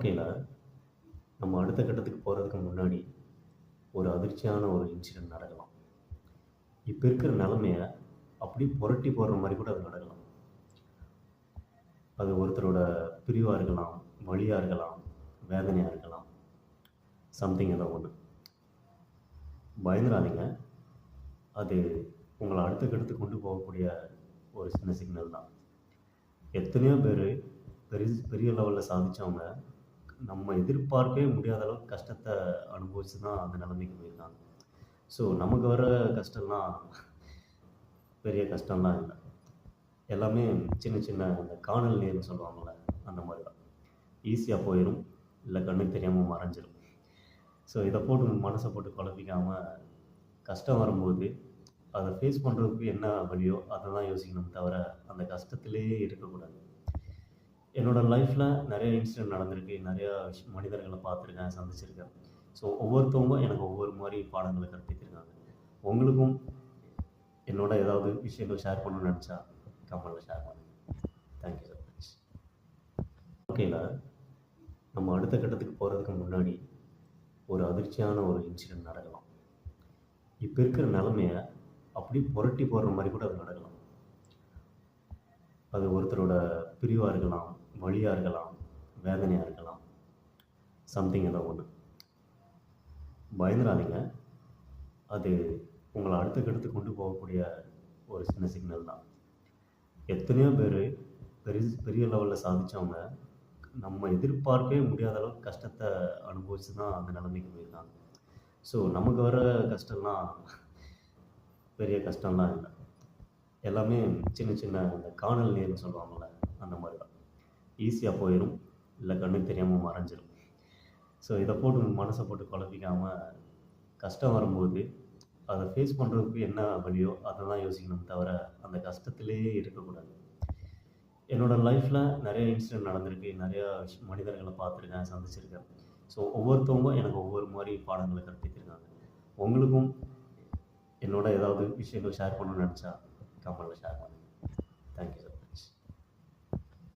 வாழ்க்கையில் நம்ம அடுத்த கட்டத்துக்கு போகிறதுக்கு முன்னாடி ஒரு அதிர்ச்சியான ஒரு இன்சிடெண்ட் நடக்கலாம். இப்போ இருக்கிற நிலமைய அப்படியே புரட்டி போடுற மாதிரி கூட அது நடக்கலாம். அது ஒருத்தரோட பிரிவாக இருக்கலாம், வலியாக இருக்கலாம், வேதனையாக இருக்கலாம், சம்திங் ஏதோ ஒன்று. பயந்துடாதீங்க. அது உங்களை அடுத்த கட்டத்துக்கு கொண்டு போகக்கூடிய ஒரு சின்ன சிக்னல் தான். எத்தனையோ பேர் பெரிய பெரிய லெவலில் சாதித்தவங்க நம்ம எதிர்பார்க்கவே முடியாத அளவுக்கு கஷ்டத்தை அனுபவிச்சு தான் அந்த நிலைமைக்கு போயிருக்காங்க. ஸோ நமக்கு வர கஷ்டம்லாம் பெரிய கஷ்டம்லாம் இல்லை. எல்லாமே சின்ன சின்ன இந்த காணல் நீர்னு சொல்லுவாங்கள்ல, அந்த மாதிரி தான். ஈஸியாக போயிடும், இல்லை கண்ணுக்கு தெரியாமல் மறைஞ்சிரும். ஸோ இதை போட்டு மனசை போட்டு குழப்பிக்காமல் கஷ்டம் வரும்போது அதை ஃபேஸ் பண்ணுறதுக்கு என்ன வழியோ அதை தான் யோசிக்கணும், தவிர அந்த கஷ்டத்திலேயே இருக்கக்கூடாது. என்னோடய லைஃப்பில் நிறைய இன்சிடெண்ட் நடந்திருக்கு, நிறையா மனிதர்களை பார்த்துருக்கேன், சந்திச்சிருக்கேன். ஸோ ஒவ்வொருத்தவங்க எனக்கு ஒவ்வொரு மாதிரி பாடங்களை கற்பித்திருக்காங்க. உங்களுக்கும் என்னோட ஏதாவது விஷயங்கள் ஷேர் பண்ணணும்னு நினச்சா கமெண்டில் ஷேர் பண்ணுங்கள். Thank you so much. வாழ்க்கையில் நம்ம அடுத்த கட்டத்துக்கு போகிறதுக்கு முன்னாடி ஒரு அதிர்ச்சியான ஒரு இன்சிடெண்ட் நடக்கலாம். இப்போ இருக்கிற நிலமைய அப்படியே புரட்டி போடுற மாதிரி கூட அது நடக்கலாம். அது ஒருத்தரோட பிரிவாக இருக்கலாம், வலியாக இருக்கலாம், வேதனையாக இருக்கலாம், சம்திங் ஏதோ ஒன்று. பயந்துடாதீங்க. அது உங்களை அடுத்த கட்டத்துக்கு கொண்டு போகக்கூடிய ஒரு சின்ன சிக்னல் தான். எத்தனையோ பேர் பெரிய லெவலில் சாதித்தவங்க நம்ம எதிர்பார்க்கவே முடியாத அளவுக்கு கஷ்டத்தை அனுபவிச்சு தான் அந்த நிலைமைக்கு போயிருக்காங்க. ஸோ நமக்கு வர கஷ்டம்லாம் பெரிய கஷ்டம்லாம் இல்லை. எல்லாமே சின்ன சின்ன இந்த காணல் நீர்னு சொல்லுவாங்கள்ல, அந்த மாதிரி தான். ஈஸியாக போயிடும், இல்லை கண்ணுக்கு தெரியாமல் மறைஞ்சிரும். ஸோ இதை போட்டு மனசை போட்டு குழப்பிக்காமல் கஷ்டம் வரும்போது அதை ஃபேஸ் பண்ணுறதுக்கு என்ன வழியோ அதை தான் யோசிக்கணும், தவிர அந்த கஷ்டத்திலேயே இருக்கக்கூடாது. என்னோடய லைஃப்பில் நிறைய இன்சிடெண்ட் நடந்திருக்கு, நிறையா மனிதர்களை பார்த்துருக்கேன், சந்திச்சிருக்கேன். ஸோ ஒவ்வொருத்தவங்க எனக்கு ஒவ்வொரு மாதிரி பாடங்களை கற்பித்திருக்காங்க. உங்களுக்கும் என்னோட ஏதாவது விஷயங்கள் ஷேர் பண்ணணும்னு நினச்சா கமெண்டில் ஷேர் பண்ணுங்கள்.